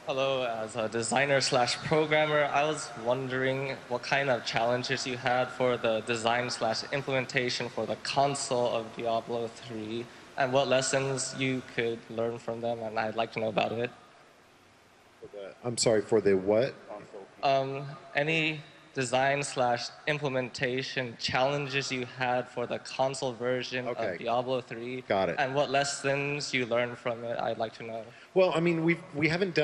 Hello, as a designer slash programmer, I was wondering what kind of challenges you had for the design slash implementation for the console of Diablo 3 and what lessons you could learn from them, and I'd like to know about it. I'm sorry, for the what? Any design slash implementation challenges you had for the console version Okay. of Diablo 3 Got it. and what lessons you learned from it, I'd like to know. Well, I mean, we haven't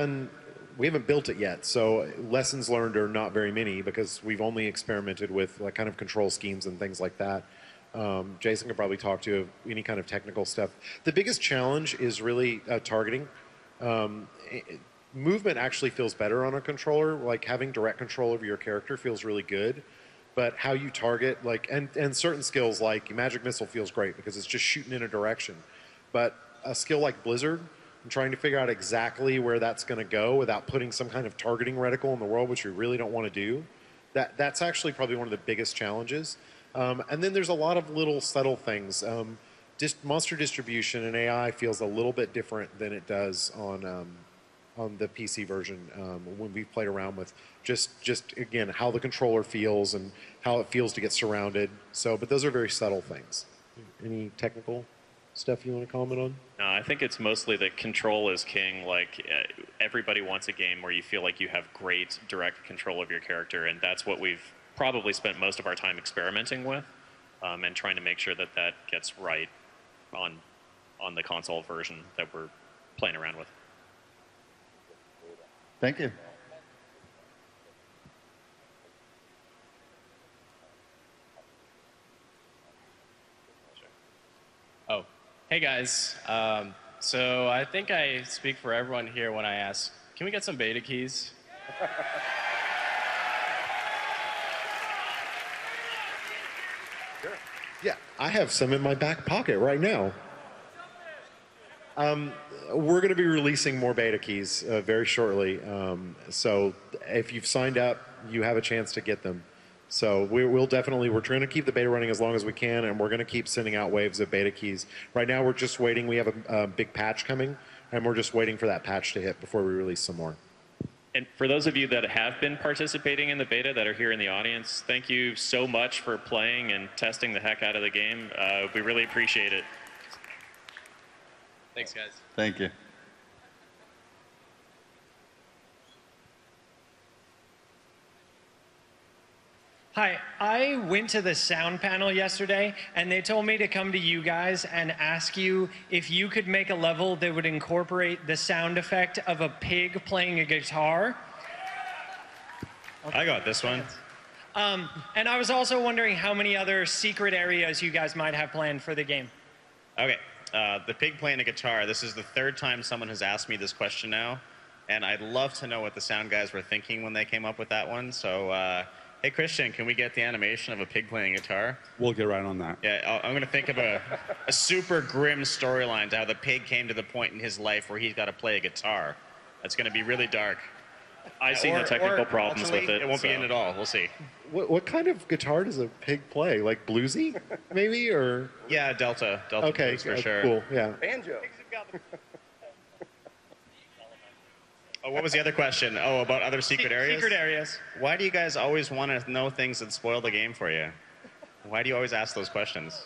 built it yet, so lessons learned are not very many because we've only experimented with like kind of control schemes and things like that. Jason could probably talk to any kind of technical stuff. The biggest challenge is really targeting. Um, Movement actually feels better on a controller. Like having direct control over your character feels really good. But how you target, like, and certain skills like Magic Missile feels great because it's just shooting in a direction. But a skill like Blizzard, I'm trying to figure out exactly where that's going to go without putting some kind of targeting reticle in the world, which we really don't want to do. That's actually probably one of the biggest challenges. And then there's a lot of little subtle things. Monster distribution and AI feels a little bit different than it does on the PC version when we've played around with just again how the controller feels and how it feels to get surrounded. So, but those are very subtle things. Any technical stuff you want to comment on? No, I think it's mostly that control is king. Like everybody wants a game where you feel like you have great direct control of your character, and that's what we've probably spent most of our time experimenting with, and trying to make sure that that gets right on the console version that we're playing around with. Thank you. Oh, hey guys. So I think I speak for everyone here when I ask, can we get some beta keys? Yeah, I have some in my back pocket right now. We're going to be releasing more beta keys very shortly. So if you've signed up, you have a chance to get them. So we're trying to keep the beta running as long as we can, and we're going to keep sending out waves of beta keys. Right now, we're just waiting. We have a big patch coming, and we're just waiting for that patch to hit before we release some more. And for those of you that have been participating in the beta that are here in the audience, thank you so much for playing and testing the heck out of the game. We really appreciate it. Thanks, guys. Thank you. Hi, I went to the sound panel yesterday and they told me to come to you guys and ask you if you could make a level that would incorporate the sound effect of a pig playing a guitar. I got this one. And I was also wondering how many other secret areas you guys might have planned for the game. Okay, the pig playing a guitar. This is the third time someone has asked me this question now, and I'd love to know what the sound guys were thinking when they came up with that one. So, hey Christian, can we get the animation of a pig playing guitar? We'll get right on that. Yeah, I'm gonna think of a super grim storyline to how the pig came to the point in his life where he's got to play a guitar. That's gonna be really dark. I see the technical problems with it. It won't be so. in at all. We'll see. What kind of guitar does a pig play? Like bluesy, maybe, or? Yeah, Delta Okay, blues for sure. cool. Yeah. Banjo. Oh, what was the other question? Oh, about other secret areas? Secret areas. Why do you guys always want to know things that spoil the game for you? Why do you always ask those questions?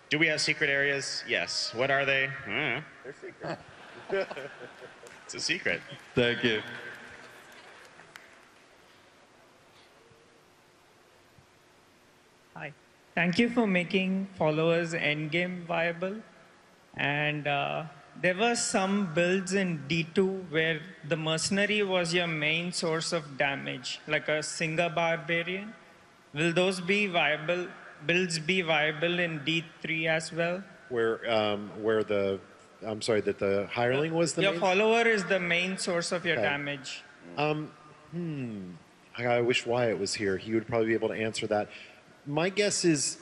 Do we have secret areas? Yes. What are they? They're secret. It's a secret. Thank you. Hi. Thank you for making followers endgame viable. And there were some builds in D2 where the mercenary was your main source of damage, like a Singer Barbarian. Will those be viable? Builds be viable in D3 as well? Where I'm sorry, that the hireling was the Your main? follower is the main source of your Okay. damage. I wish Wyatt was here. He would probably be able to answer that. My guess is,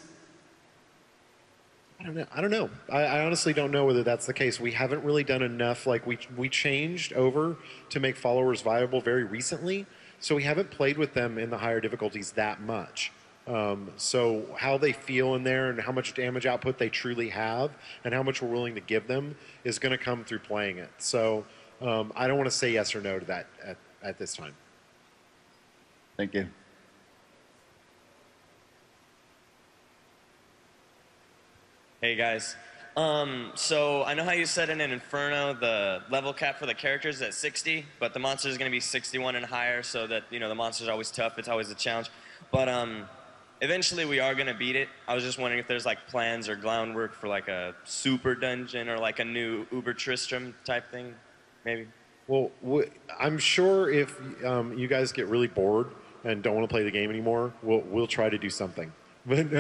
I don't know. I honestly don't know whether that's the case. We haven't really done enough. Like we changed over to make followers viable very recently, so we haven't played with them in the higher difficulties that much. So how they feel in there and how much damage output they truly have and how much we're willing to give them is going to come through playing it. So I don't want to say yes or no to that at this time. Thank you. Hey guys. So I know how you said in Inferno the level cap for the characters is at 60, but the monster is going to be 61 and higher, so that the monsters are always tough. It's always a challenge. But eventually we are going to beat it. I was just wondering if there's like plans or groundwork for like a super dungeon or like a new Uber Tristram type thing, maybe. Well, I'm sure if you guys get really bored and don't want to play the game anymore, we'll try to do something. But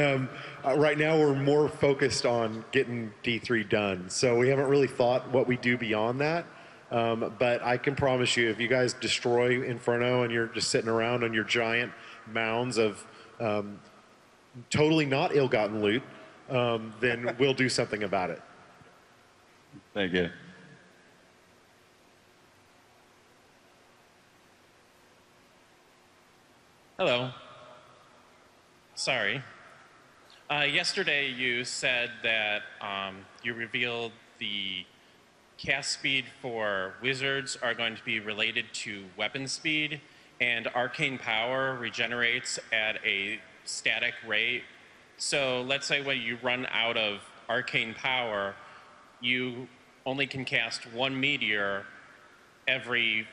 right now we're more focused on getting D3 done. So we haven't really thought what we do beyond that. But I can promise you, if you guys destroy Inferno and you're just sitting around on your giant mounds of totally not ill-gotten loot, then we'll do something about it. Thank you. Hello. Sorry. Yesterday you said that you revealed the cast speed for wizards are going to be related to weapon speed, and arcane power regenerates at a static rate. So let's say when you run out of arcane power, you only can cast one meteor every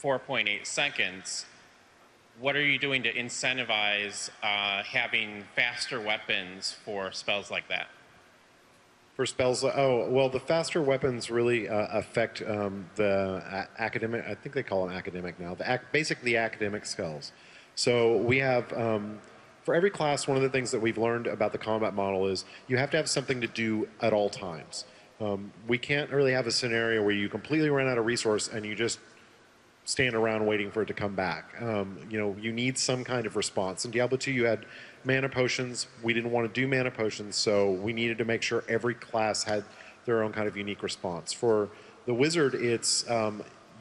4.8 seconds. What are you doing to incentivize having faster weapons for spells like that? For spells, well, the faster weapons really affect the academic, I think they call them academic now, basically the academic skills. So we have, for every class, one of the things that we've learned about the combat model is you have to have something to do at all times. We can't really have a scenario where you completely run out of resource and you just stand around waiting for it to come back. You need some kind of response. In Diablo 2, you had mana potions. We didn't want to do mana potions, so we needed to make sure every class had their own kind of unique response. For the wizard, it's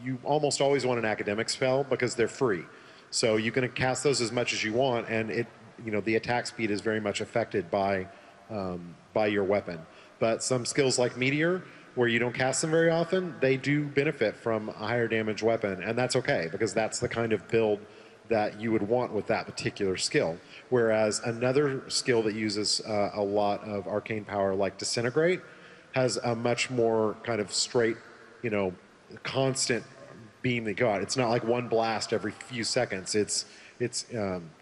you almost always want an academic spell because they're free. So you can cast those as much as you want, and the attack speed is very much affected by your weapon. But some skills like Meteor, where you don't cast them very often, they do benefit from a higher damage weapon, and that's okay, because that's the kind of build that you would want with that particular skill. Whereas another skill that uses a lot of arcane power, like Disintegrate, has a much more kind of straight, constant beam that you got. It's not like one blast every few seconds. It's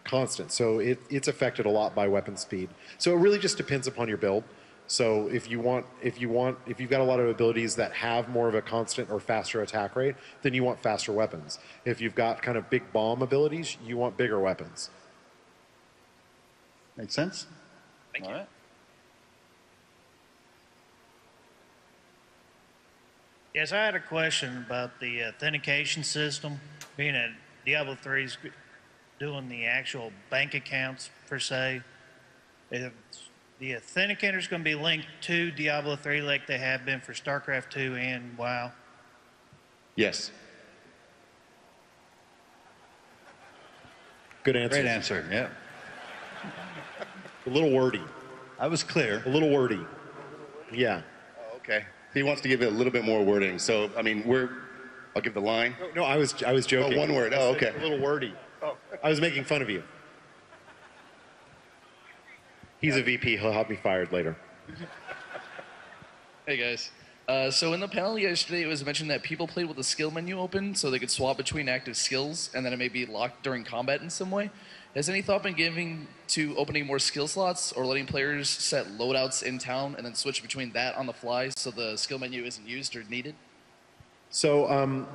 constant. So it's affected a lot by weapon speed. So it really just depends upon your build. So if you've got a lot of abilities that have more of a constant or faster attack rate, then you want faster weapons. If you've got kind of big bomb abilities, you want bigger weapons. Makes sense? Thank you. All right. Yes, I had a question about the authentication system. Being that Diablo 3's doing the actual bank accounts, per se, if the authenticator's going to be linked to Diablo 3 like they have been for StarCraft 2 and WoW? Yes. Good answer. Great answer, yeah. A little wordy. I was clear. A little wordy. Yeah. Oh, okay. He wants to give it a little bit more wording. So, I mean, I'll give the line. No, I was joking. Oh, one word. Oh, okay. A little wordy. Oh. I was making fun of you. He's a VP. He'll have me fired later. Hey, guys. So in the panel yesterday, it was mentioned that people played with the skill menu open so they could swap between active skills, and then it may be locked during combat in some way. Has any thought been given to opening more skill slots or letting players set loadouts in town and then switch between that on the fly so the skill menu isn't used or needed? So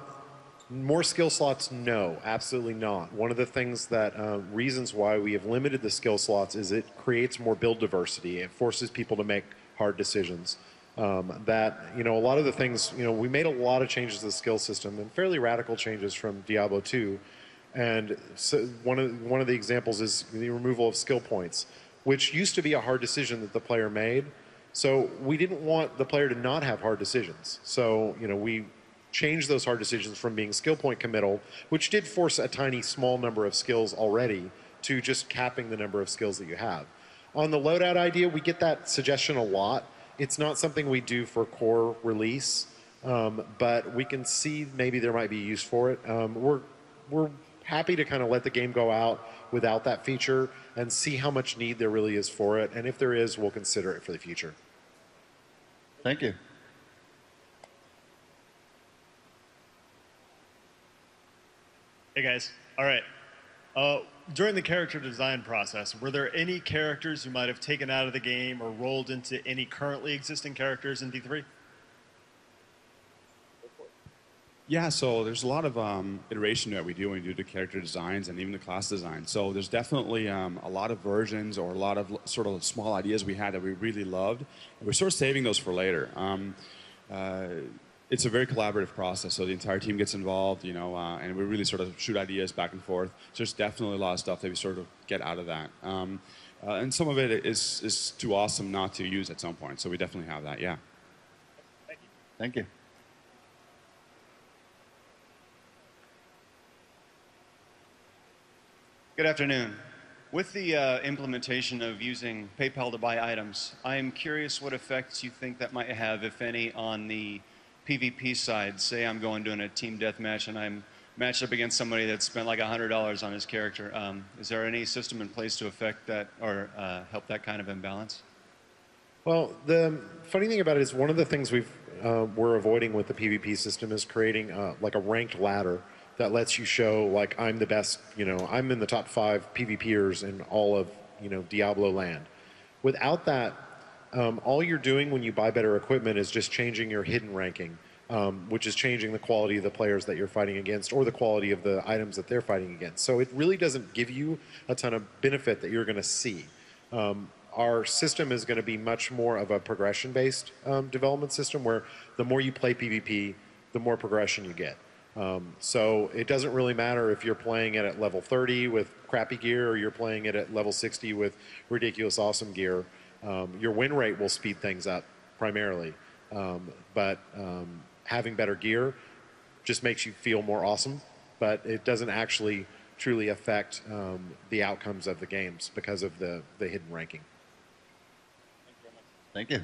more skill slots, no, absolutely not. One of the things that reasons why we have limited the skill slots is it creates more build diversity. It forces people to make hard decisions. A lot of the things, we made a lot of changes to the skill system and fairly radical changes from Diablo 2. And so one of the examples is the removal of skill points, which used to be a hard decision that the player made. So we didn't want the player to not have hard decisions. So, we changed those hard decisions from being skill point committal, which did force a tiny small number of skills already, to just capping the number of skills that you have. On the loadout idea, we get that suggestion a lot. It's not something we do for core release. but we can see maybe there might be use for it. We're happy to kind of let the game go out without that feature and see how much need there really is for it. And if there is, we'll consider it for the future. Thank you. Hey guys. All right. During the character design process, were there any characters you might have taken out of the game or rolled into any currently existing characters in D3? Yeah, so there's a lot of iteration that we do when we do the character designs and even the class design. So there's definitely a lot of versions or a lot of sort of small ideas we had that we really loved. And we're sort of saving those for later. It's a very collaborative process, so the entire team gets involved, you know, and we really sort of shoot ideas back and forth. So there's definitely a lot of stuff that we sort of get out of that. And some of it is too awesome not to use at some point, so we definitely have that, yeah. Thank you. Good afternoon. With the implementation of using PayPal to buy items, I am curious what effects you think that might have, if any, on the PvP side. Say I'm going doing a team deathmatch and I'm matched up against somebody that spent like $100 on his character. Is there any system in place to affect that or help that kind of imbalance? Well, the funny thing about it is one of the things we're avoiding with the PvP system is creating like a ranked ladder that lets you show like I'm the best, you know, I'm in the top 5 PvPers in all of, you know, Diablo land. Without that, all you're doing when you buy better equipment is just changing your hidden ranking, which is changing the quality of the players that you're fighting against or the quality of the items that they're fighting against. So it really doesn't give you a ton of benefit that you're going to see. Our system is going to be much more of a progression-based development system where the more you play PvP, the more progression you get. So it doesn't really matter if you're playing it at level 30 with crappy gear or you're playing it at level 60 with ridiculous awesome gear. Your win rate will speed things up primarily, but having better gear just makes you feel more awesome, but it doesn't actually truly affect the outcomes of the games because of the hidden ranking. Thank you.